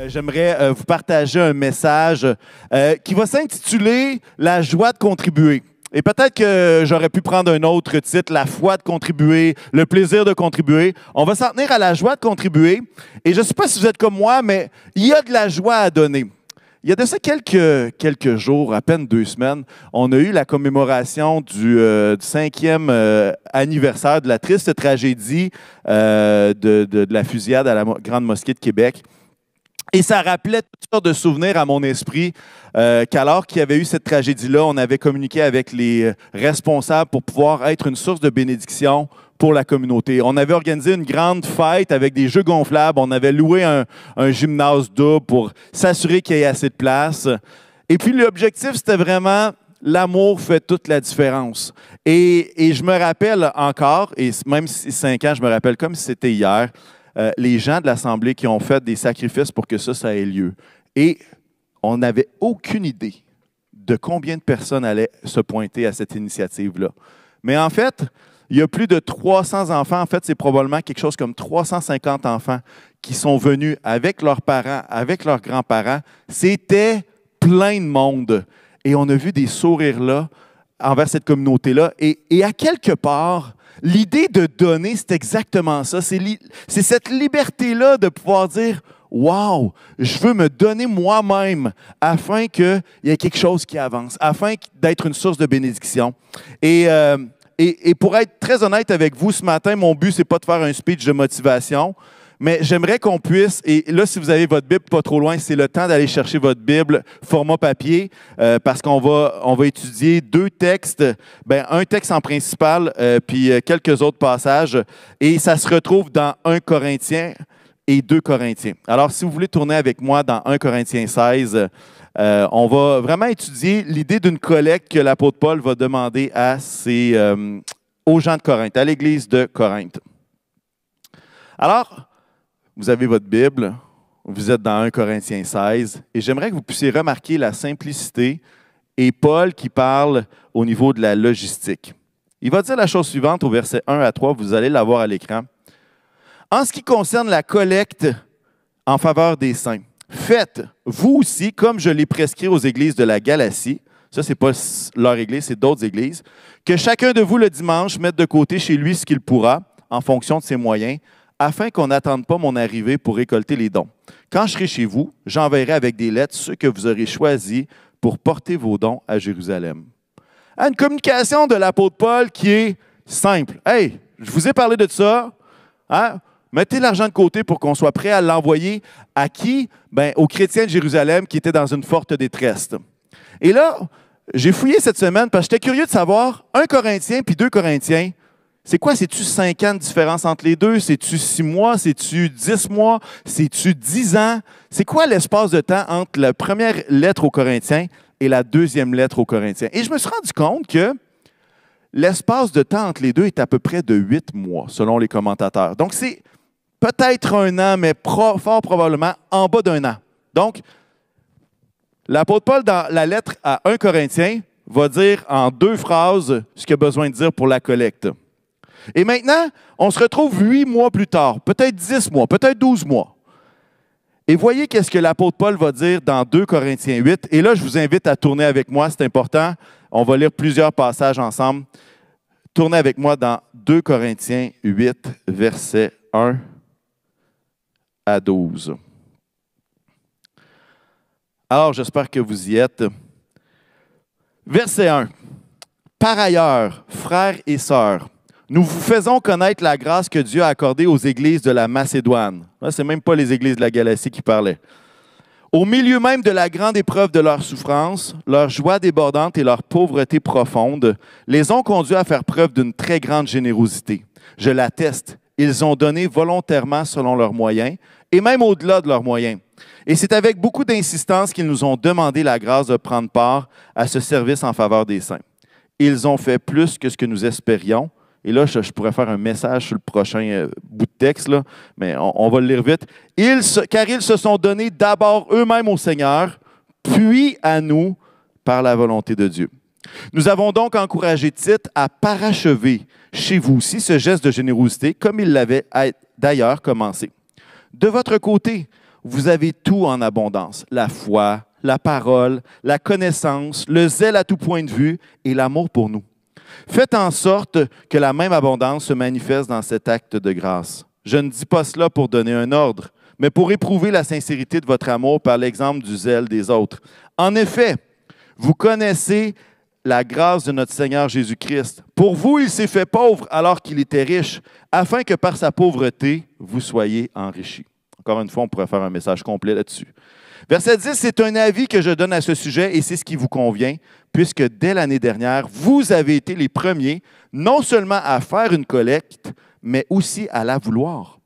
J'aimerais vous partager un message qui va s'intituler La joie de contribuer. Et peut-être que j'aurais pu prendre un autre titre, La foi de contribuer, le plaisir de contribuer. On va s'en tenir à la joie de contribuer. Et je ne sais pas si vous êtes comme moi, mais il y a de la joie à donner. Il y a de ça quelques jours, à peine 2 semaines, on a eu la commémoration du 5e anniversaire de la triste tragédie de la fusillade à la Grande Mosquée de Québec. Et ça rappelait toutes sortes de souvenirs à mon esprit qu'alors qu'il y avait eu cette tragédie-là, on avait communiqué avec les responsables pour pouvoir être une source de bénédiction pour la communauté. On avait organisé une grande fête avec des jeux gonflables. On avait loué un gymnase double pour s'assurer qu'il y ait assez de place. Et puis l'objectif, c'était vraiment l'amour fait toute la différence. Et je me rappelle encore, et même si 5 ans, je me rappelle comme si c'était hier, les gens de l'Assemblée qui ont fait des sacrifices pour que ça ait lieu. Et on n'avait aucune idée de combien de personnes allaient se pointer à cette initiative-là. Mais en fait, il y a plus de 300 enfants. En fait, c'est probablement quelque chose comme 350 enfants qui sont venus avec leurs parents, avec leurs grands-parents. C'était plein de monde. Et on a vu des sourires là envers cette communauté-là. Et à quelque part, l'idée de donner, c'est exactement ça. C'est cette liberté-là de pouvoir dire « Wow, je veux me donner moi-même afin qu'il y ait quelque chose qui avance, afin d'être une source de bénédiction. » Et pour être très honnête avec vous, ce matin, mon but, ce n'est pas de faire un speech de motivation, mais j'aimerais qu'on puisse, et là, si vous avez votre Bible pas trop loin, c'est le temps d'aller chercher votre Bible format papier, parce qu'on va étudier 2 textes, un texte en principal, puis quelques autres passages, et ça se retrouve dans 1 Corinthiens et 2 Corinthiens. Alors, si vous voulez tourner avec moi dans 1 Corinthiens 16, on va vraiment étudier l'idée d'une collecte que l'apôtre Paul va demander aux gens de Corinthe, à l'Église de Corinthe. Alors, vous avez votre Bible, vous êtes dans 1 Corinthiens 16, et j'aimerais que vous puissiez remarquer la simplicité et Paul qui parle au niveau de la logistique. Il va dire la chose suivante au verset 1 à 3, vous allez la voir à l'écran. En ce qui concerne la collecte en faveur des saints, faites, vous aussi, comme je l'ai prescrit aux églises de la Galatie, ça, ce n'est pas leur église, c'est d'autres églises, que chacun de vous le dimanche mette de côté chez lui ce qu'il pourra, en fonction de ses moyens, afin qu'on n'attende pas mon arrivée pour récolter les dons. Quand je serai chez vous, j'enverrai avec des lettres ceux que vous aurez choisis pour porter vos dons à Jérusalem. Une communication de l'apôtre Paul qui est simple. Hey, je vous ai parlé de ça, hein? Mettez l'argent de côté pour qu'on soit prêt à l'envoyer à qui? Aux chrétiens de Jérusalem qui étaient dans une forte détresse. Et là, j'ai fouillé cette semaine parce que j'étais curieux de savoir 1 Corinthien puis 2 Corinthiens. C'est quoi? C'est-tu 5 ans de différence entre les deux? C'est-tu 6 mois? C'est-tu 10 mois? C'est-tu 10 ans? C'est quoi l'espace de temps entre la première lettre aux Corinthiens et la deuxième lettre aux Corinthiens? Et je me suis rendu compte que l'espace de temps entre les deux est à peu près de 8 mois, selon les commentateurs. Donc, c'est peut-être 1 an, mais fort probablement en bas d'1 an. Donc, l'apôtre Paul, dans la lettre à 1 Corinthiens, va dire en 2 phrases ce qu'il a besoin de dire pour la collecte. Et maintenant, on se retrouve 8 mois plus tard, peut-être 10 mois, peut-être 12 mois. Et voyez qu'est-ce que l'apôtre Paul va dire dans 2 Corinthiens 8. Et là, je vous invite à tourner avec moi, c'est important. On va lire plusieurs passages ensemble. Tournez avec moi dans 2 Corinthiens 8, versets 1 à 12. Alors, j'espère que vous y êtes. Verset 1. Par ailleurs, frères et sœurs, nous vous faisons connaître la grâce que Dieu a accordée aux églises de la Macédoine. Là, ce n'est même pas les églises de la Galatie qui parlaient. Au milieu même de la grande épreuve de leur souffrance, leur joie débordante et leur pauvreté profonde les ont conduits à faire preuve d'une très grande générosité. Je l'atteste, ils ont donné volontairement selon leurs moyens et même au-delà de leurs moyens. Et c'est avec beaucoup d'insistance qu'ils nous ont demandé la grâce de prendre part à ce service en faveur des saints. Ils ont fait plus que ce que nous espérions. Et là, je pourrais faire un message sur le prochain bout de texte, là, mais on va le lire vite. Car ils se sont donnés d'abord eux-mêmes au Seigneur, puis à nous par la volonté de Dieu. Nous avons donc encouragé Tite à parachever chez vous aussi ce geste de générosité, comme il l'avait d'ailleurs commencé. De votre côté, vous avez tout en abondance, la foi, la parole, la connaissance, le zèle à tout point de vue et l'amour pour nous. Faites en sorte que la même abondance se manifeste dans cet acte de grâce. Je ne dis pas cela pour donner un ordre, mais pour éprouver la sincérité de votre amour par l'exemple du zèle des autres. En effet, vous connaissez la grâce de notre Seigneur Jésus-Christ. Pour vous, il s'est fait pauvre alors qu'il était riche, afin que par sa pauvreté, vous soyez enrichis. Encore une fois, on pourrait faire un message complet là-dessus. Verset 10, c'est un avis que je donne à ce sujet et c'est ce qui vous convient, puisque dès l'année dernière, vous avez été les premiers, non seulement à faire une collecte, mais aussi à la vouloir.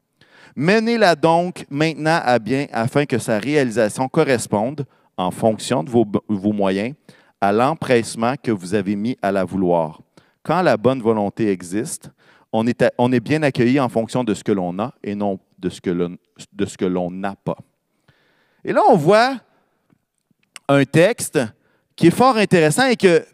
Menez-la donc maintenant à bien afin que sa réalisation corresponde, en fonction de vos moyens, à l'empressement que vous avez mis à la vouloir. Quand la bonne volonté existe, on est bien accueilli en fonction de ce que l'on a et non de ce que l'on n'a pas. Et là, on voit un texte qui est fort intéressant et que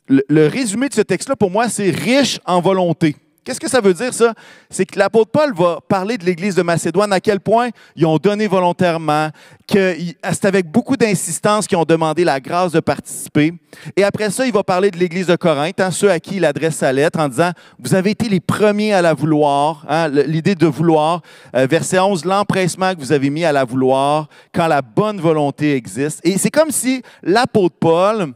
le résumé de ce texte-là, pour moi, c'est « riche en volonté ». Qu'est-ce que ça veut dire, ça? C'est que l'apôtre Paul va parler de l'Église de Macédoine, à quel point ils ont donné volontairement, que c'est avec beaucoup d'insistance qu'ils ont demandé la grâce de participer. Et après ça, il va parler de l'Église de Corinthe, ceux à qui il adresse sa lettre, en disant « Vous avez été les premiers à la vouloir », l'idée de vouloir. Verset 11, « L'empressement que vous avez mis à la vouloir quand la bonne volonté existe. » Et c'est comme si l'apôtre Paul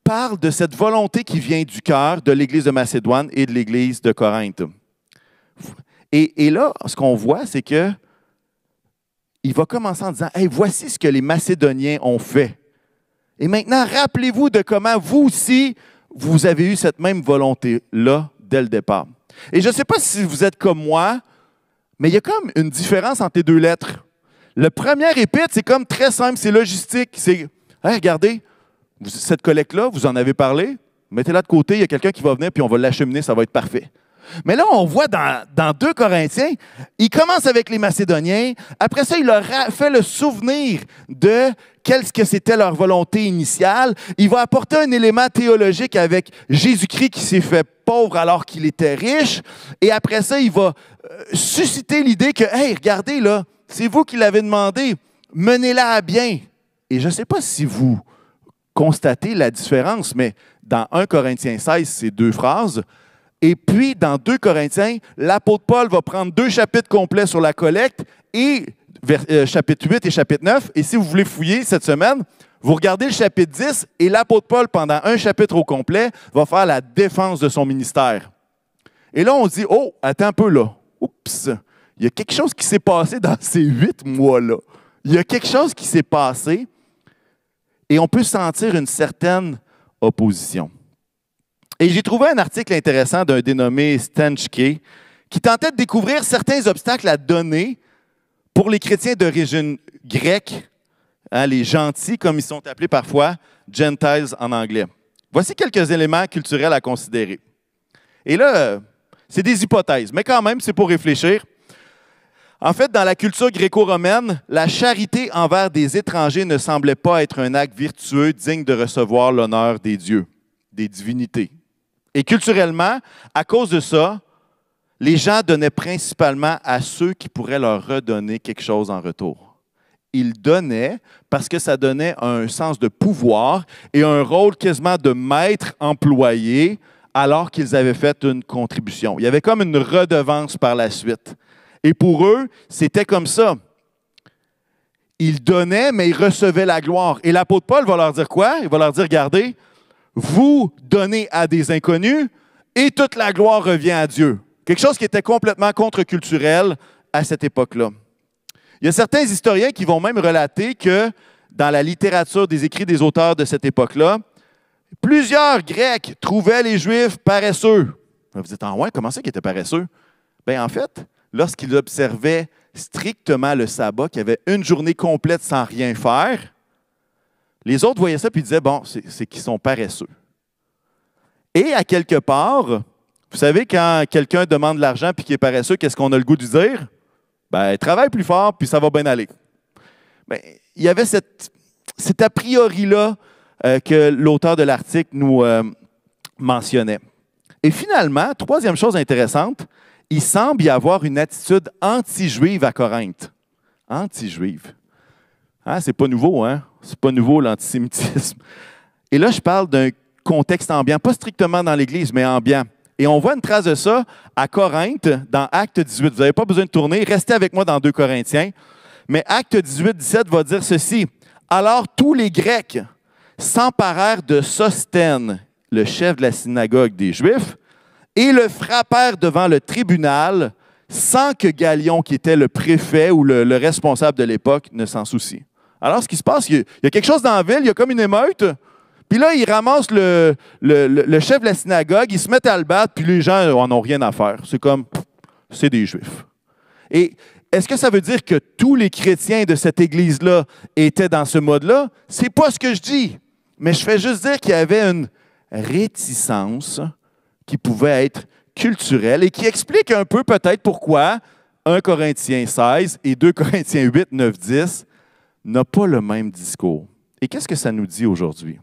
parle de cette volonté qui vient du cœur de l'Église de Macédoine et de l'Église de Corinthe. Et là, ce qu'on voit, c'est qu'il va commencer en disant « Hey, voici ce que les Macédoniens ont fait. Et maintenant, rappelez-vous de comment vous aussi, vous avez eu cette même volonté-là dès le départ. » Et je ne sais pas si vous êtes comme moi, mais il y a comme une différence entre les deux lettres. Le premier épître, c'est comme très simple, c'est logistique. C'est « Hey, regardez, cette collecte-là, vous en avez parlé, mettez-la de côté, il y a quelqu'un qui va venir, puis on va l'acheminer, ça va être parfait. » Mais là, on voit dans 2 Corinthiens, il commence avec les Macédoniens, après ça, il leur fait le souvenir de qu'est-ce que c'était leur volonté initiale. Il va apporter un élément théologique avec Jésus-Christ qui s'est fait pauvre alors qu'il était riche, et après ça, il va susciter l'idée que, « Hey, regardez, là, c'est vous qui l'avez demandé, menez-la à bien. » Et je ne sais pas si vous constatez la différence, mais dans 1 Corinthiens 16, c'est 2 phrases. Et puis, dans 2 Corinthiens, l'apôtre Paul va prendre 2 chapitres complets sur la collecte, et chapitre 8 et chapitre 9. Et si vous voulez fouiller cette semaine, vous regardez le chapitre 10, et l'apôtre Paul, pendant un chapitre au complet, va faire la défense de son ministère. Et là, on dit, oh, attends un peu là. Oups, il y a quelque chose qui s'est passé dans ces 8 mois-là. Il y a quelque chose qui s'est passé. Et on peut sentir une certaine opposition. Et j'ai trouvé un article intéressant d'un dénommé Stanchke qui tentait de découvrir certains obstacles à donner pour les chrétiens d'origine grecque, les gentils, comme ils sont appelés parfois, Gentiles en anglais. Voici quelques éléments culturels à considérer. Et là, c'est des hypothèses, mais quand même, c'est pour réfléchir. En fait, dans la culture gréco-romaine, la charité envers des étrangers ne semblait pas être un acte vertueux digne de recevoir l'honneur des dieux, des divinités. Et culturellement, à cause de ça, les gens donnaient principalement à ceux qui pourraient leur redonner quelque chose en retour. Ils donnaient parce que ça donnait un sens de pouvoir et un rôle quasiment de maître employé alors qu'ils avaient fait une contribution. Il y avait comme une redevance par la suite. Et pour eux, c'était comme ça. Ils donnaient, mais ils recevaient la gloire. Et l'apôtre Paul va leur dire quoi? Il va leur dire, regardez, vous donnez à des inconnus et toute la gloire revient à Dieu. Quelque chose qui était complètement contre-culturel à cette époque-là. Il y a certains historiens qui vont même relater que dans la littérature des écrits des auteurs de cette époque-là, plusieurs Grecs trouvaient les Juifs paresseux. Vous dites, ah ouais, comment ça qu'ils étaient paresseux? Bien, en fait, lorsqu'ils observaient strictement le sabbat, qu'il y avait une journée complète sans rien faire, les autres voyaient ça et disaient, bon, c'est qu'ils sont paresseux. Et à quelque part, vous savez, quand quelqu'un demande de l'argent et qu'il est paresseux, qu'est-ce qu'on a le goût de dire? Ben, travaille plus fort puis ça va bien aller. Bien, il y avait cet a priori-là que l'auteur de l'article nous mentionnait. Et finalement, troisième chose intéressante, il semble y avoir une attitude anti-juive à Corinthe. Anti-juive. Hein, c'est pas nouveau, hein? C'est pas nouveau l'antisémitisme. Et là, je parle d'un contexte ambiant, pas strictement dans l'Église, mais ambiant. Et on voit une trace de ça à Corinthe, dans Acte 18. Vous n'avez pas besoin de tourner, restez avec moi dans 2 Corinthiens. Mais Acte 18, 17 va dire ceci. Alors tous les Grecs s'emparèrent de Sosthène, le chef de la synagogue des Juifs, et le frappèrent devant le tribunal sans que Gallion, qui était le préfet ou le responsable de l'époque, ne s'en soucie. Alors, ce qui se passe, il y a quelque chose dans la ville, il y a comme une émeute, puis là, ils ramassent le chef de la synagogue, ils se mettent à le battre, puis les gens n'en ont rien à faire. C'est comme, c'est des Juifs. Et est-ce que ça veut dire que tous les chrétiens de cette Église-là étaient dans ce mode-là? C'est pas ce que je dis, mais je fais juste dire qu'il y avait une réticence qui pouvait être culturelle et qui explique un peu peut-être pourquoi 1 Corinthiens 16 et 2 Corinthiens 8, 9, 10 n'ont pas le même discours. Et qu'est-ce que ça nous dit aujourd'hui?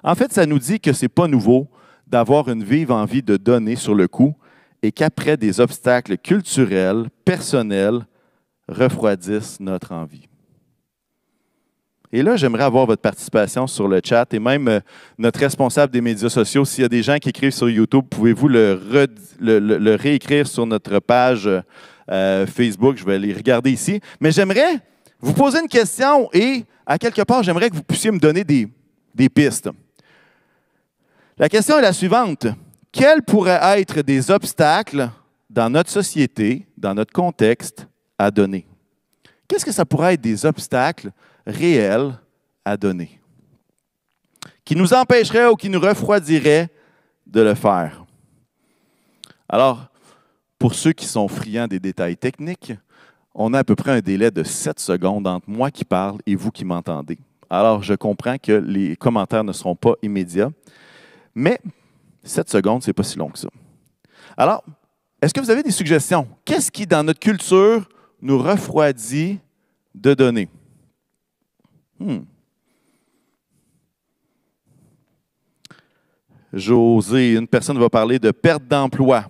En fait, ça nous dit que ce n'est pas nouveau d'avoir une vive envie de donner sur le coup et qu'après des obstacles culturels, personnels, refroidissent notre envie. Et là, j'aimerais avoir votre participation sur le chat et même notre responsable des médias sociaux. S'il y a des gens qui écrivent sur YouTube, pouvez-vous le réécrire sur notre page Facebook? Je vais les regarder ici. Mais j'aimerais vous poser une question et, à quelque part, j'aimerais que vous puissiez me donner des pistes. La question est la suivante. Quels pourraient être des obstacles dans notre société, dans notre contexte, à donner? Qu'est-ce que ça pourrait être des obstacles réels à donner, qui nous empêcherait ou qui nous refroidirait de le faire? Alors, pour ceux qui sont friands des détails techniques, on a à peu près un délai de 7 secondes entre moi qui parle et vous qui m'entendez. Alors, je comprends que les commentaires ne seront pas immédiats, mais 7 secondes, ce n'est pas si long que ça. Alors, est-ce que vous avez des suggestions? Qu'est-ce qui, dans notre culture, nous refroidit de donner? José, une personne va parler de perte d'emploi.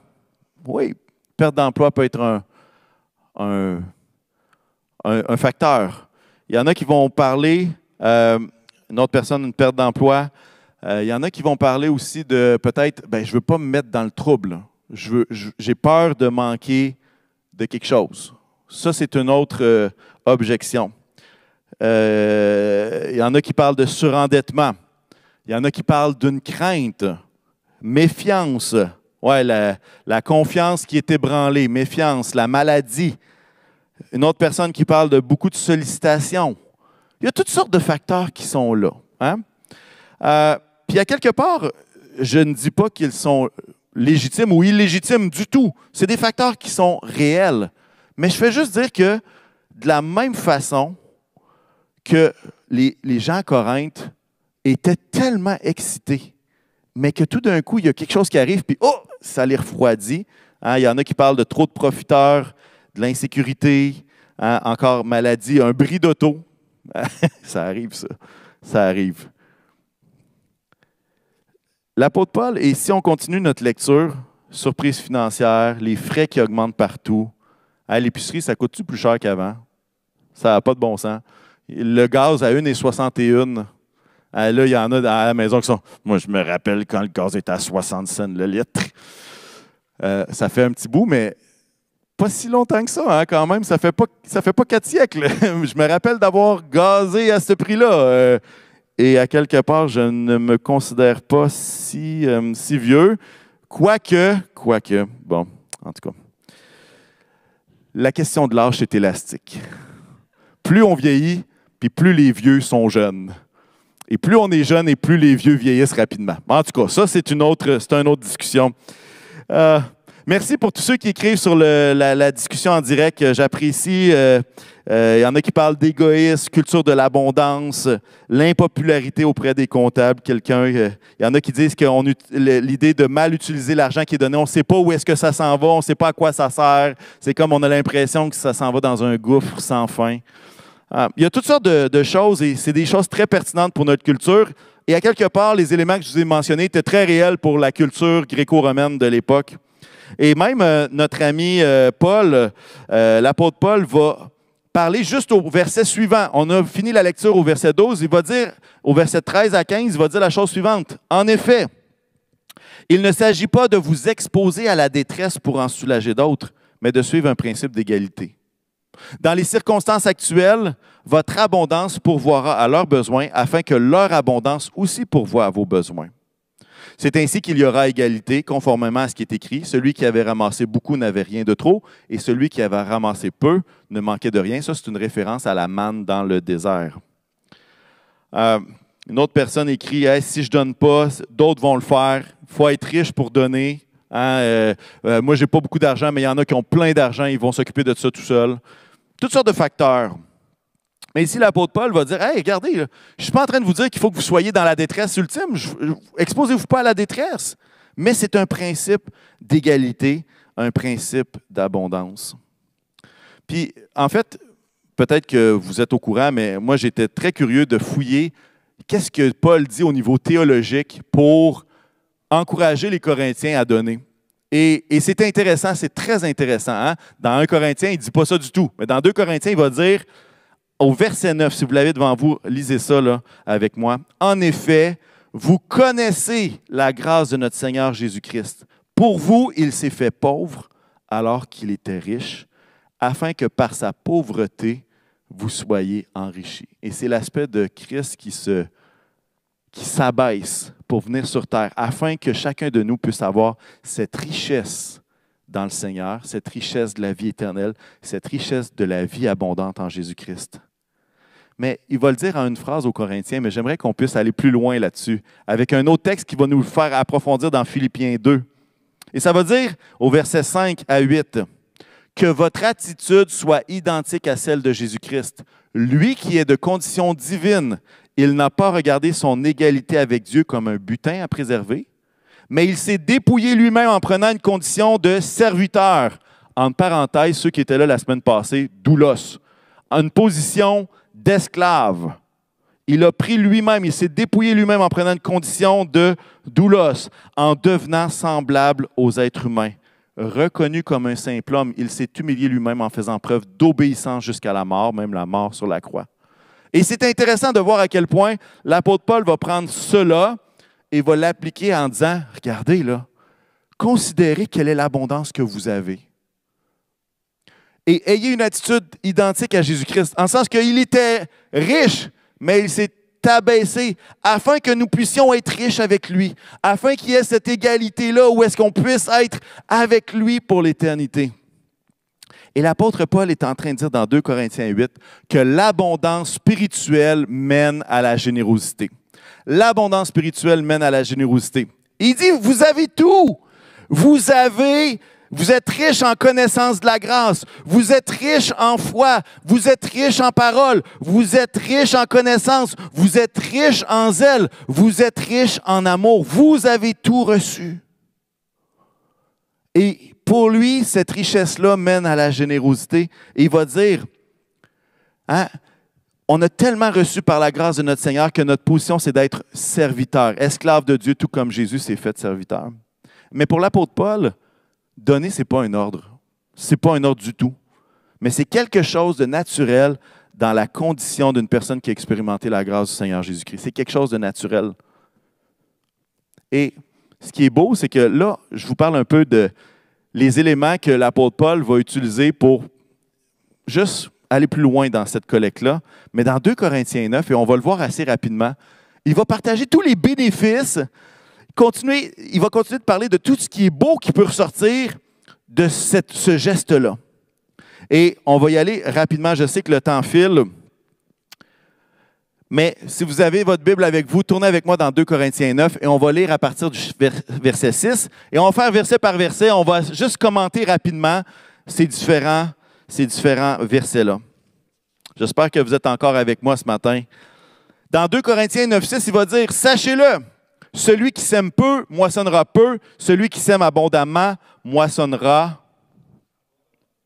Oui, perte d'emploi peut être un facteur. Il y en a qui vont parler, une autre personne, une perte d'emploi. Il y en a qui vont parler aussi de peut-être, je ne veux pas me mettre dans le trouble. J'ai peur de manquer de quelque chose. Ça, c'est une autre objection. Il y en a qui parlent de surendettement. Il y en a qui parlent d'une crainte, méfiance. Ouais, la confiance qui est ébranlée, méfiance, la maladie. Une autre personne qui parle de beaucoup de sollicitations. Il y a toutes sortes de facteurs qui sont là. Hein? Puis à quelque part, je ne dis pas qu'ils sont légitimes ou illégitimes du tout. C'est des facteurs qui sont réels. Mais je fais juste dire que de la même façon que les gens à Corinthe étaient tellement excités, mais que tout d'un coup, il y a quelque chose qui arrive, puis ça les refroidit. Hein? Il y en a qui parlent de trop de profiteurs, de l'insécurité, hein? Encore maladie, un bris d'auto. Ça arrive, ça. Ça arrive. L'apôtre Paul, et si on continue notre lecture, surprise financière, les frais qui augmentent partout. À l'épicerie, ça coûte-tu plus cher qu'avant? Ça n'a pas de bon sens. Le gaz à 1,61. Là, il y en a à la maison qui sont... Moi, je me rappelle quand le gaz était à 60 cents le litre. Ça fait un petit bout, mais pas si longtemps que ça, hein, quand même. Ça fait pas 4 siècles. Je me rappelle d'avoir gazé à ce prix-là. Et à quelque part, je ne me considère pas si vieux. Quoique, bon, en tout cas. La question de l'âge est élastique. Plus on vieillit, puis plus les vieux sont jeunes. Et plus on est jeune et plus les vieux vieillissent rapidement. En tout cas, ça, c'est une autre discussion. Merci pour tous ceux qui écrivent sur la discussion en direct. J'apprécie. Il y en a qui parlent d'égoïsme, culture de l'abondance, l'impopularité auprès des comptables. Il y en a qui disent que l'idée de mal utiliser l'argent qui est donné, on ne sait pas où est-ce que ça s'en va, on ne sait pas à quoi ça sert. C'est comme on a l'impression que ça s'en va dans un gouffre sans fin. Il y a toutes sortes de choses et c'est des choses très pertinentes pour notre culture. Et à quelque part, les éléments que je vous ai mentionnés étaient très réels pour la culture gréco-romaine de l'époque. Et même notre ami Paul, l'apôtre Paul, va parler juste au verset suivant. On a fini la lecture au verset 12. Il va dire, au verset 13 à 15, il va dire la chose suivante. En effet, il ne s'agit pas de vous exposer à la détresse pour en soulager d'autres, mais de suivre un principe d'égalité. Dans les circonstances actuelles, votre abondance pourvoira à leurs besoins afin que leur abondance aussi pourvoie à vos besoins. C'est ainsi qu'il y aura égalité, conformément à ce qui est écrit. Celui qui avait ramassé beaucoup n'avait rien de trop, et celui qui avait ramassé peu ne manquait de rien. Ça, c'est une référence à la manne dans le désert. Une autre personne écrit hey, « Si je ne donne pas, d'autres vont le faire. Il faut être riche pour donner. Hein? Moi, je n'ai pas beaucoup d'argent, mais il y en a qui ont plein d'argent. Ils vont s'occuper de ça tout seuls. » Toutes sortes de facteurs. Mais ici, l'apôtre Paul va dire « Hey, regardez, là, je ne suis pas en train de vous dire qu'il faut que vous soyez dans la détresse ultime. Exposez-vous pas à la détresse. » Mais c'est un principe d'égalité, un principe d'abondance. Puis, en fait, peut-être que vous êtes au courant, mais moi, j'étais très curieux de fouiller qu'est-ce que Paul dit au niveau théologique pour encourager les Corinthiens à donner. Et c'est intéressant, c'est très intéressant. Hein? Dans 1 Corinthiens, il ne dit pas ça du tout. Mais dans 2 Corinthiens, il va dire, au verset 9, si vous l'avez devant vous, lisez ça là, avec moi. « En effet, vous connaissez la grâce de notre Seigneur Jésus-Christ. Pour vous, il s'est fait pauvre alors qu'il était riche, afin que par sa pauvreté, vous soyez enrichis. » Et c'est l'aspect de Christ qui s'abaisse pour venir sur terre, afin que chacun de nous puisse avoir cette richesse dans le Seigneur, cette richesse de la vie éternelle, cette richesse de la vie abondante en Jésus-Christ. Mais il va le dire en une phrase aux Corinthiens, mais j'aimerais qu'on puisse aller plus loin là-dessus, avec un autre texte qui va nous le faire approfondir dans Philippiens 2. Et ça va dire, au verset 5 à 8, « Que votre attitude soit identique à celle de Jésus-Christ. Lui qui est de condition divine, il n'a pas regardé son égalité avec Dieu comme un butin à préserver, mais il s'est dépouillé lui-même en prenant une condition de serviteur. » Entre parenthèses, ceux qui étaient là la semaine passée, doulos. Une position d'esclave. Il a pris lui-même, il s'est dépouillé lui-même en prenant une condition de doulos, en devenant semblable aux êtres humains. Reconnu comme un simple homme, il s'est humilié lui-même en faisant preuve d'obéissance jusqu'à la mort, même la mort sur la croix. Et c'est intéressant de voir à quel point l'apôtre Paul va prendre cela et va l'appliquer en disant, regardez là, considérez quelle est l'abondance que vous avez. Et ayez une attitude identique à Jésus-Christ, en sens qu'il était riche, mais il s'est abaissé afin que nous puissions être riches avec lui, afin qu'il y ait cette égalité-là où est-ce qu'on puisse être avec lui pour l'éternité. Et l'apôtre Paul est en train de dire dans 2 Corinthiens 8 que l'abondance spirituelle mène à la générosité. L'abondance spirituelle mène à la générosité. Il dit, vous avez tout. Vous êtes riche en connaissance de la grâce. Vous êtes riche en foi. Vous êtes riche en parole. Vous êtes riche en connaissance. Vous êtes riche en zèle. Vous êtes riche en amour. Vous avez tout reçu. Et pour lui, cette richesse-là mène à la générosité. Et il va dire, hein, on a tellement reçu par la grâce de notre Seigneur que notre position, c'est d'être serviteur, esclave de Dieu, tout comme Jésus s'est fait serviteur. Mais pour l'apôtre Paul, donner, ce n'est pas un ordre. Ce n'est pas un ordre du tout. Mais c'est quelque chose de naturel dans la condition d'une personne qui a expérimenté la grâce du Seigneur Jésus-Christ. C'est quelque chose de naturel. Et ce qui est beau, c'est que là, je vous parle un peu de les éléments que l'apôtre Paul va utiliser pour juste aller plus loin dans cette collecte-là. Mais dans 2 Corinthiens 9, et on va le voir assez rapidement, il va partager tous les bénéfices. Il va continuer de parler de tout ce qui est beau qui peut ressortir de ce geste-là. Et on va y aller rapidement. Je sais que le temps file. Mais si vous avez votre Bible avec vous, tournez avec moi dans 2 Corinthiens 9 et on va lire à partir du verset 6. Et on va faire verset par verset. On va juste commenter rapidement ces différents versets-là. J'espère que vous êtes encore avec moi ce matin. Dans 2 Corinthiens 9, 6, il va dire « Sachez-le, celui qui sème peu, moissonnera peu. Celui qui sème abondamment, moissonnera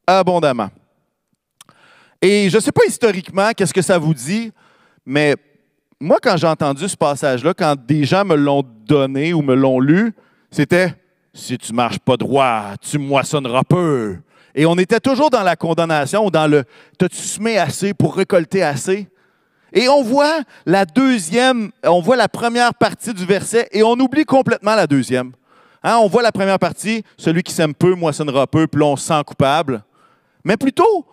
abondamment. » Et je ne sais pas historiquement qu'est-ce que ça vous dit, mais moi, quand j'ai entendu ce passage-là, quand des gens me l'ont donné ou me l'ont lu, c'était Si tu marches pas droit, tu moissonneras peu. Et on était toujours dans la condamnation, dans le « t'as-tu semé assez pour récolter assez ?» Et on voit la première partie du verset et on oublie complètement la deuxième. Hein, on voit la première partie, celui qui sème peu moissonnera peu, puis là on se sent coupable. Mais plutôt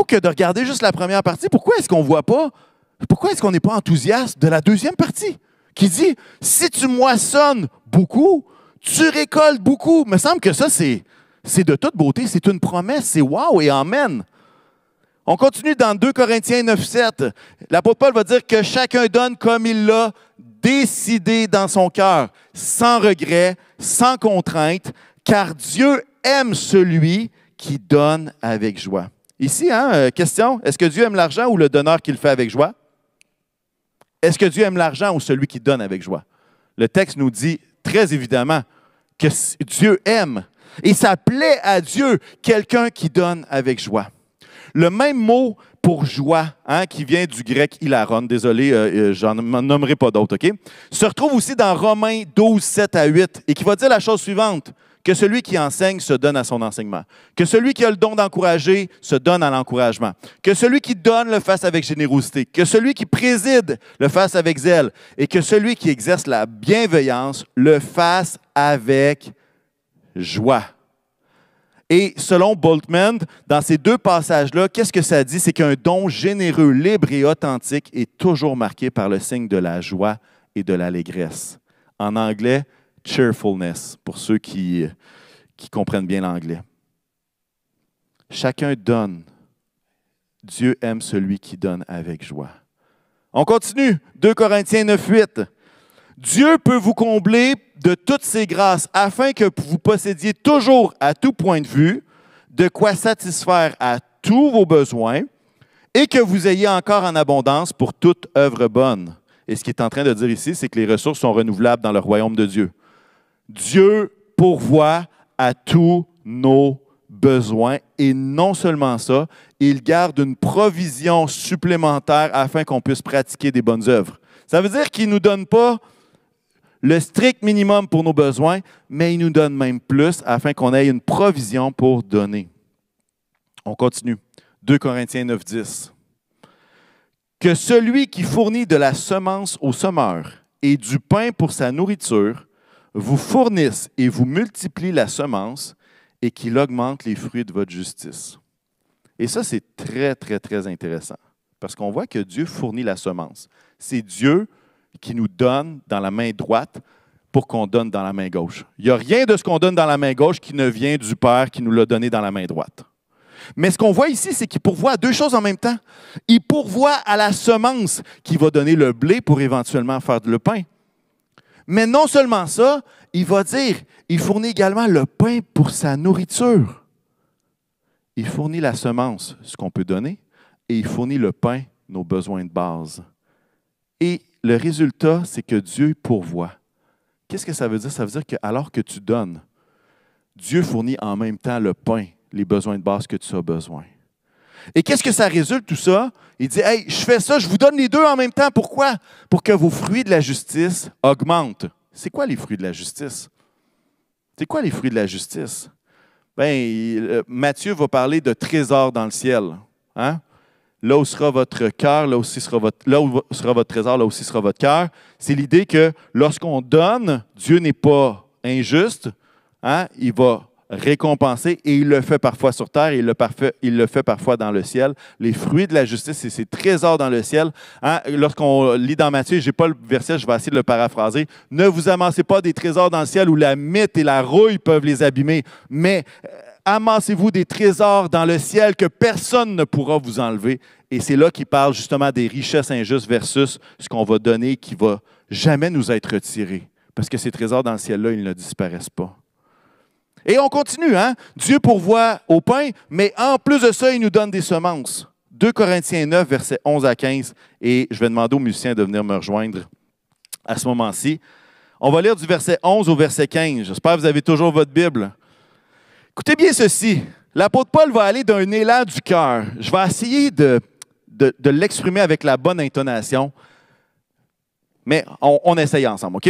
que de regarder juste la première partie, pourquoi est-ce qu'on n'est pas enthousiaste de la deuxième partie qui dit « si tu moissonnes beaucoup, tu récoltes beaucoup ». Il me semble que ça, c'est de toute beauté, c'est une promesse, c'est wow et amen. On continue dans 2 Corinthiens 9, 7. L'apôtre Paul va dire que chacun donne comme il l'a décidé dans son cœur, sans regret, sans contrainte, car Dieu aime celui qui donne avec joie. Ici, question, est-ce que Dieu aime l'argent ou le donneur qui le fait avec joie? Est-ce que Dieu aime l'argent ou celui qui donne avec joie? Le texte nous dit très évidemment que Dieu aime. Et ça plaît à Dieu, quelqu'un qui donne avec joie. Le même mot pour joie, qui vient du grec hilaron, désolé, j'en nommerai pas d'autres, OK? Se retrouve aussi dans Romains 12, 7 à 8, et qui va dire la chose suivante, que celui qui enseigne se donne à son enseignement, que celui qui a le don d'encourager se donne à l'encouragement, que celui qui donne le fasse avec générosité, que celui qui préside le fasse avec zèle, et que celui qui exerce la bienveillance le fasse avec joie. Et selon Bultmann, dans ces deux passages-là, qu'est-ce que ça dit? C'est qu'un don généreux, libre et authentique est toujours marqué par le signe de la joie et de l'allégresse. En anglais, cheerfulness, pour ceux qui comprennent bien l'anglais. Chacun donne. Dieu aime celui qui donne avec joie. On continue. 2 Corinthiens 9, 8. Dieu peut vous combler de toutes ses grâces afin que vous possédiez toujours à tout point de vue de quoi satisfaire à tous vos besoins et que vous ayez encore en abondance pour toute œuvre bonne. Et ce qu'il est en train de dire ici, c'est que les ressources sont renouvelables dans le royaume de Dieu. Dieu pourvoit à tous nos besoins et non seulement ça, il garde une provision supplémentaire afin qu'on puisse pratiquer des bonnes œuvres. Ça veut dire qu'il ne nous donne pas le strict minimum pour nos besoins, mais il nous donne même plus afin qu'on ait une provision pour donner. On continue. 2 Corinthiens 9, 10. Que celui qui fournit de la semence au semeur et du pain pour sa nourriture vous fournisse et vous multiplie la semence et qu'il augmente les fruits de votre justice. Et ça, c'est très, très, très intéressant parce qu'on voit que Dieu fournit la semence. C'est Dieu qui nous donne dans la main droite pour qu'on donne dans la main gauche. Il n'y a rien de ce qu'on donne dans la main gauche qui ne vient du Père qui nous l'a donné dans la main droite. Mais ce qu'on voit ici, c'est qu'il pourvoit à deux choses en même temps. Il pourvoit à la semence qui va donner le blé pour éventuellement faire le pain. Mais non seulement ça, il va dire, il fournit également le pain pour sa nourriture. Il fournit la semence, ce qu'on peut donner, et il fournit le pain, nos besoins de base. Et le résultat, c'est que Dieu pourvoit. Qu'est-ce que ça veut dire? Ça veut dire qu'alors que tu donnes, Dieu fournit en même temps le pain, les besoins de base que tu as besoin. Et qu'est-ce que ça résulte, tout ça? Il dit, « Hey, je fais ça, je vous donne les deux en même temps. Pourquoi? Pour que vos fruits de la justice augmentent. » C'est quoi les fruits de la justice? C'est quoi les fruits de la justice? Bien, Matthieu va parler de trésors dans le ciel. Hein? Là où sera votre cœur, là où sera votre trésor, là aussi sera votre cœur. C'est l'idée que lorsqu'on donne, Dieu n'est pas injuste. Hein? Il va récompenser et il le fait parfois sur terre et il le fait parfois dans le ciel. Les fruits de la justice, c'est ces trésors dans le ciel. Hein? Lorsqu'on lit dans Matthieu, je n'ai pas le verset, je vais essayer de le paraphraser. Ne vous amassez pas des trésors dans le ciel où la mythe et la rouille peuvent les abîmer, mais amassez-vous des trésors dans le ciel que personne ne pourra vous enlever. Et c'est là qu'il parle justement des richesses injustes versus ce qu'on va donner qui ne va jamais nous être retiré. Parce que ces trésors dans le ciel-là, ils ne disparaissent pas. Et on continue, hein? Dieu pourvoit au pain, mais en plus de ça, il nous donne des semences. 2 Corinthiens 9, versets 11 à 15. Et je vais demander aux musiciens de venir me rejoindre à ce moment-ci. On va lire du verset 11 au verset 15. J'espère que vous avez toujours votre Bible. Écoutez bien ceci. L'apôtre Paul va aller d'un élan du cœur. Je vais essayer de l'exprimer avec la bonne intonation, mais on essaye ensemble, OK?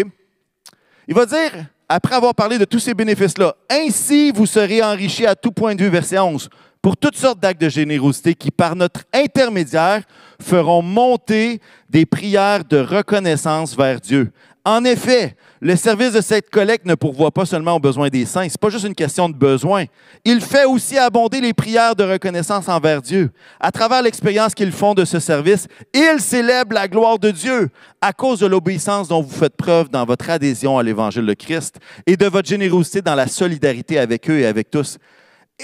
Il va dire, après avoir parlé de tous ces bénéfices-là, « Ainsi, vous serez enrichis à tout point de vue, verset 11, pour toutes sortes d'actes de générosité qui, par notre intermédiaire, feront monter des prières de reconnaissance vers Dieu. En effet, le service de cette collecte ne pourvoit pas seulement aux besoins des saints. Ce n'est pas juste une question de besoin. Il fait aussi abonder les prières de reconnaissance envers Dieu. À travers l'expérience qu'ils font de ce service, ils célèbrent la gloire de Dieu à cause de l'obéissance dont vous faites preuve dans votre adhésion à l'Évangile de Christ et de votre générosité dans la solidarité avec eux et avec tous.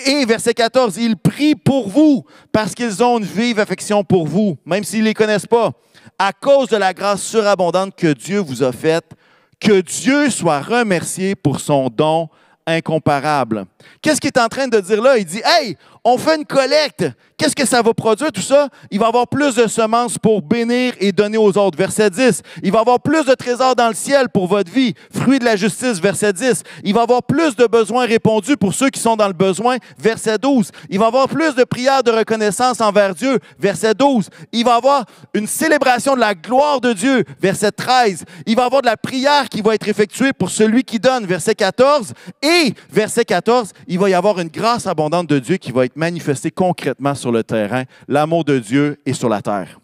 Et verset 14, ils prient pour vous parce qu'ils ont une vive affection pour vous, même s'ils ne les connaissent pas, à cause de la grâce surabondante que Dieu vous a faite. Que Dieu soit remercié pour son don incomparable. Qu'est-ce qu'il est en train de dire là? Il dit, « Hey, on fait une collecte. Qu'est-ce que ça va produire, tout ça? Il va y avoir plus de semences pour bénir et donner aux autres. » Verset 10. Il va y avoir plus de trésors dans le ciel pour votre vie. Fruit de la justice, verset 10. Il va y avoir plus de besoins répondus pour ceux qui sont dans le besoin, verset 12. Il va y avoir plus de prières de reconnaissance envers Dieu, verset 12. Il va y avoir une célébration de la gloire de Dieu, verset 13. Il va y avoir de la prière qui va être effectuée pour celui qui donne, verset 14. Et, verset 14, il va y avoir une grâce abondante de Dieu qui va être manifestée concrètement sur le terrain, l'amour de Dieu est sur la terre.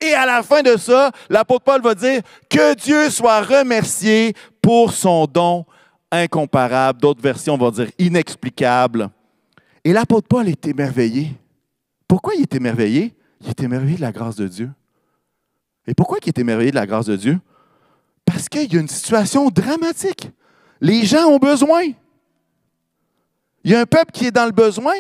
Et à la fin de ça, l'apôtre Paul va dire que Dieu soit remercié pour son don incomparable. D'autres versions vont dire inexplicable. Et l'apôtre Paul est émerveillé. Pourquoi il est émerveillé? Il est émerveillé de la grâce de Dieu. Et pourquoi il est émerveillé de la grâce de Dieu? Parce qu'il y a une situation dramatique. Les gens ont besoin. Il y a un peuple qui est dans le besoin.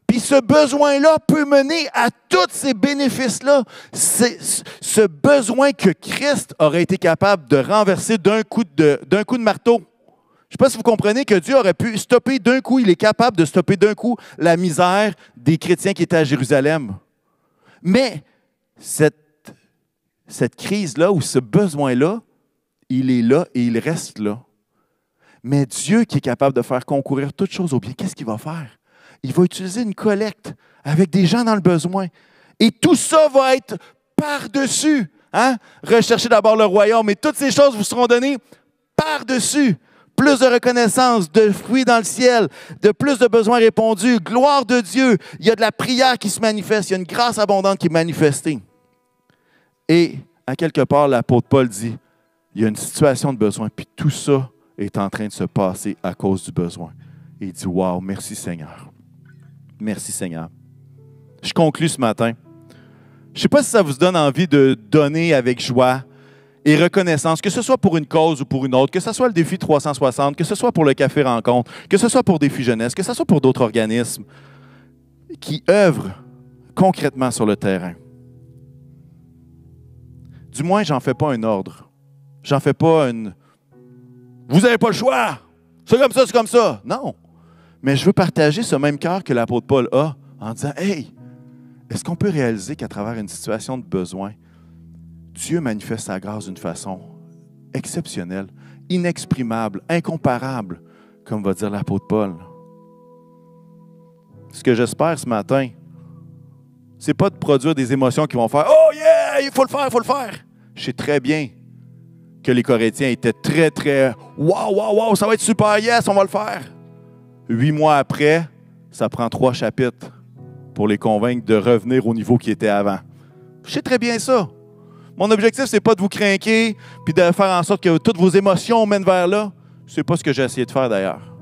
Puis ce besoin-là peut mener à tous ces bénéfices-là. C'est ce besoin que Christ aurait été capable de renverser d'un coup de marteau. Je ne sais pas si vous comprenez que Dieu aurait pu stopper d'un coup, il est capable de stopper d'un coup la misère des chrétiens qui étaient à Jérusalem. Mais cette crise-là ou ce besoin-là, il est là et il reste là. Mais Dieu qui est capable de faire concourir toutes choses au bien, qu'est-ce qu'il va faire? Il va utiliser une collecte avec des gens dans le besoin. Et tout ça va être par-dessus. Hein? Recherchez d'abord le royaume et toutes ces choses vous seront données par-dessus. Plus de reconnaissance, de fruits dans le ciel, de plus de besoins répondus, gloire de Dieu. Il y a de la prière qui se manifeste, il y a une grâce abondante qui est manifestée. Et à quelque part, l'apôtre Paul dit, il y a une situation de besoin, puis tout ça est en train de se passer à cause du besoin. Et il dit, wow, merci Seigneur. Merci Seigneur. Je conclus ce matin. Je ne sais pas si ça vous donne envie de donner avec joie et reconnaissance, que ce soit pour une cause ou pour une autre, que ce soit le défi 360, que ce soit pour le Café Rencontre, que ce soit pour Défi Jeunesse, que ce soit pour d'autres organismes qui œuvrent concrètement sur le terrain. Du moins, j'en fais pas un ordre. J'en fais pas une... Vous n'avez pas le choix! C'est comme ça, c'est comme ça! Non! Mais je veux partager ce même cœur que l'apôtre Paul a en disant, « Hey, est-ce qu'on peut réaliser qu'à travers une situation de besoin, Dieu manifeste sa grâce d'une façon exceptionnelle, inexprimable, incomparable, comme va dire l'apôtre Paul. » Ce que j'espère ce matin, c'est pas de produire des émotions qui vont faire « Oh yeah, il faut le faire, il faut le faire! » Je sais très bien que les Corinthiens étaient très, très « Wow, wow, wow, ça va être super, yes, on va le faire! » 8 mois après, ça prend 3 chapitres pour les convaincre de revenir au niveau qui était avant. Je sais très bien ça. Mon objectif, ce n'est pas de vous craquer puis de faire en sorte que toutes vos émotions mènent vers là. Ce n'est pas ce que j'ai essayé de faire d'ailleurs.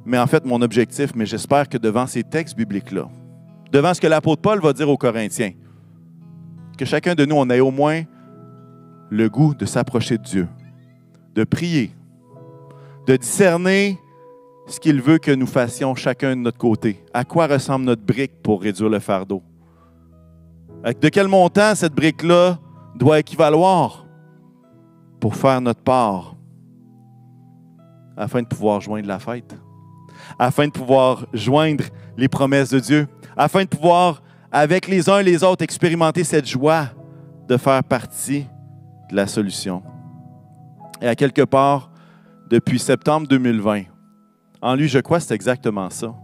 Mais en fait, mon objectif, mais j'espère que devant ces textes bibliques-là, devant ce que l'apôtre Paul va dire aux Corinthiens, que chacun de nous, on ait au moins le goût de s'approcher de Dieu, de prier, de discerner ce qu'il veut que nous fassions chacun de notre côté. À quoi ressemble notre brique pour réduire le fardeau? De quel montant cette brique-là doit équivaloir pour faire notre part afin de pouvoir joindre la fête, afin de pouvoir joindre les promesses de Dieu, afin de pouvoir, avec les uns et les autres, expérimenter cette joie de faire partie de la solution. Et à quelque part, depuis septembre 2020, en lui, je crois, c'est exactement ça.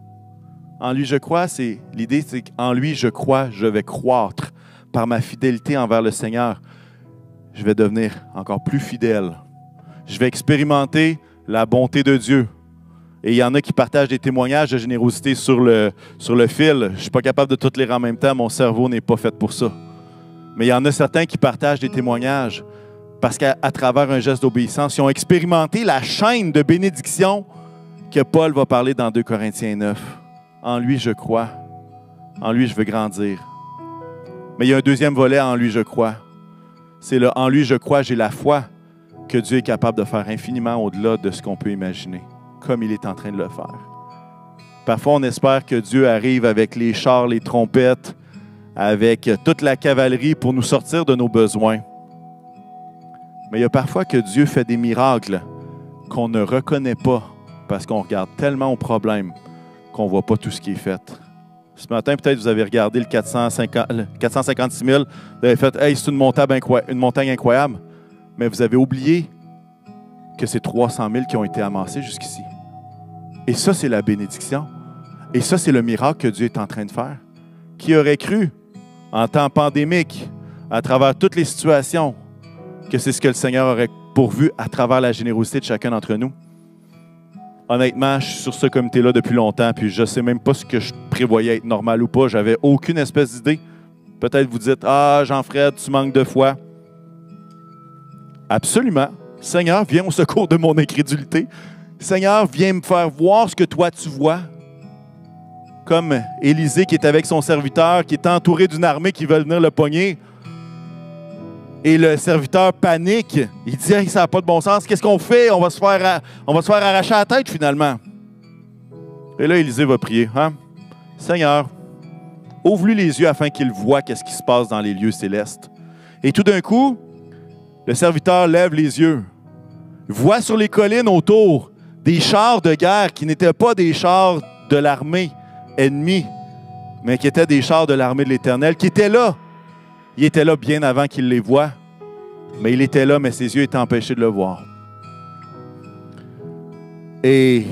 En lui, je crois, l'idée, c'est qu'en lui, je crois, je vais croître par ma fidélité envers le Seigneur. Je vais devenir encore plus fidèle. Je vais expérimenter la bonté de Dieu. Et il y en a qui partagent des témoignages de générosité sur le fil. Je ne suis pas capable de toutes lire en même temps. Mon cerveau n'est pas fait pour ça. Mais il y en a certains qui partagent des témoignages parce qu'à travers un geste d'obéissance, ils ont expérimenté la chaîne de bénédiction que Paul va parler dans 2 Corinthiens 9. En lui, je crois. En lui, je veux grandir. Mais il y a un deuxième volet, en lui, je crois. C'est le « en lui, je crois, j'ai la foi » que Dieu est capable de faire infiniment au-delà de ce qu'on peut imaginer, comme il est en train de le faire. Parfois, on espère que Dieu arrive avec les chars, les trompettes, avec toute la cavalerie pour nous sortir de nos besoins. Mais il y a parfois que Dieu fait des miracles qu'on ne reconnaît pas parce qu'on regarde tellement au problème qu'on ne voit pas tout ce qui est fait. Ce matin, peut-être vous avez regardé le 456 000, vous avez fait « Hey, c'est une montagne incroyable », mais vous avez oublié que c'est 300 000 qui ont été amassés jusqu'ici. Et ça, c'est la bénédiction. Et ça, c'est le miracle que Dieu est en train de faire. Qui aurait cru, en temps pandémique, à travers toutes les situations, que c'est ce que le Seigneur aurait pourvu à travers la générosité de chacun d'entre nous? Honnêtement, je suis sur ce comité-là depuis longtemps, puis je ne sais même pas ce que je prévoyais être normal ou pas. Je n'avais aucune espèce d'idée. Peut-être vous dites « Ah, Jean-Fred, tu manques de foi. » Absolument. Seigneur, viens au secours de mon incrédulité. Seigneur, viens me faire voir ce que toi tu vois. Comme Élisée qui est avec son serviteur, qui est entouré d'une armée qui veut venir le pogner. Et le serviteur panique. Il dit hey, « ça n'a pas de bon sens. Qu'est-ce qu'on fait? On va se faire arracher la tête finalement. » Et là, Élisée va prier. Hein? « Seigneur, ouvre-lui les yeux afin qu'il voie qu'est-ce qui se passe dans les lieux célestes. » Et tout d'un coup, le serviteur lève les yeux, voit sur les collines autour des chars de guerre qui n'étaient pas des chars de l'armée ennemie, mais qui étaient des chars de l'armée de l'Éternel, qui étaient là. Il était là bien avant qu'il les voie, mais il était là, mais ses yeux étaient empêchés de le voir. Et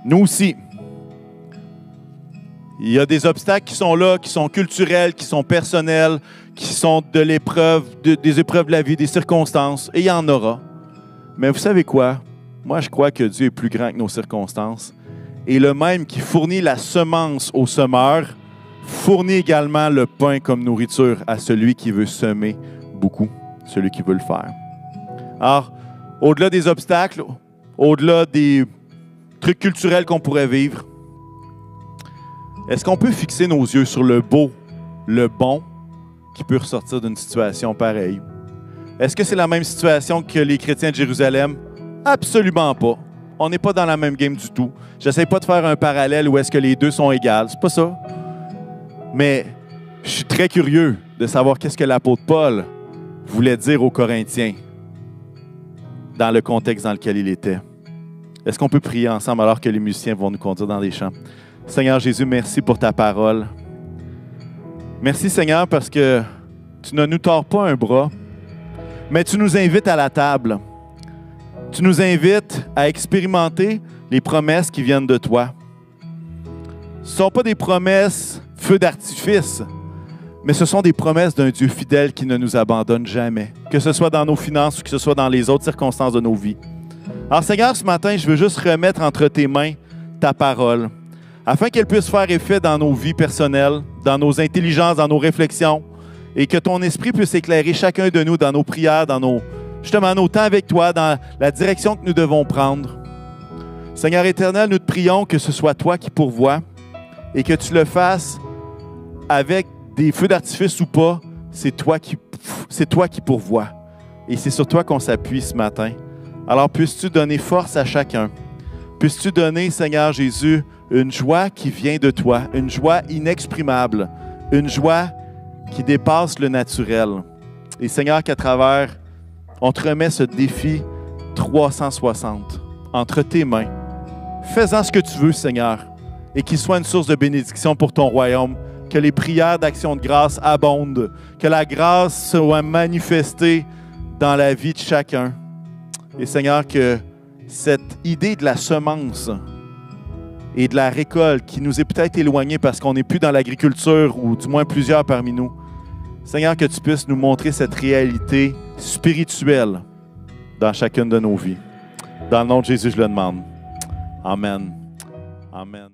nous aussi, il y a des obstacles qui sont là, qui sont culturels, qui sont personnels, qui sont de l'épreuve, des épreuves de la vie, des circonstances, et il y en aura. Mais vous savez quoi? Moi, je crois que Dieu est plus grand que nos circonstances. Et le même qui fournit la semence au semeur, fournit également le pain comme nourriture à celui qui veut semer beaucoup, celui qui veut le faire. Alors, au-delà des obstacles, au-delà des trucs culturels qu'on pourrait vivre, est-ce qu'on peut fixer nos yeux sur le beau, le bon, qui peut ressortir d'une situation pareille? Est-ce que c'est la même situation que les chrétiens de Jérusalem? Absolument pas. On n'est pas dans la même game du tout. J'essaie pas de faire un parallèle où est-ce que les deux sont égales. C'est pas ça. Mais je suis très curieux de savoir qu'est-ce que l'apôtre Paul voulait dire aux Corinthiens dans le contexte dans lequel il était. Est-ce qu'on peut prier ensemble alors que les musiciens vont nous conduire dans des chants? Seigneur Jésus, merci pour ta parole. Merci Seigneur parce que tu ne nous tords pas un bras, mais tu nous invites à la table. Tu nous invites à expérimenter les promesses qui viennent de toi. Ce ne sont pas des promesses feu d'artifice, mais ce sont des promesses d'un Dieu fidèle qui ne nous abandonne jamais, que ce soit dans nos finances ou que ce soit dans les autres circonstances de nos vies. Alors Seigneur, ce matin, je veux juste remettre entre tes mains ta parole, afin qu'elle puisse faire effet dans nos vies personnelles, dans nos intelligences, dans nos réflexions, et que ton esprit puisse éclairer chacun de nous dans nos prières, dans nos temps avec toi, dans la direction que nous devons prendre. Seigneur éternel, nous te prions que ce soit toi qui pourvois et que tu le fasses avec des feux d'artifice ou pas, c'est toi qui pourvois. Et c'est sur toi qu'on s'appuie ce matin. Alors puisses-tu donner force à chacun. Puisses-tu donner, Seigneur Jésus, une joie qui vient de toi, une joie inexprimable, une joie qui dépasse le naturel. Et Seigneur, qu'à travers, on te remet ce défi 360 entre tes mains. Fais-en ce que tu veux, Seigneur, et qu'il soit une source de bénédiction pour ton royaume. Que les prières d'action de grâce abondent, que la grâce soit manifestée dans la vie de chacun. Et Seigneur, que cette idée de la semence et de la récolte qui nous est peut-être éloignée parce qu'on n'est plus dans l'agriculture, ou du moins plusieurs parmi nous, Seigneur, que tu puisses nous montrer cette réalité spirituelle dans chacune de nos vies. Dans le nom de Jésus, je le demande. Amen. Amen.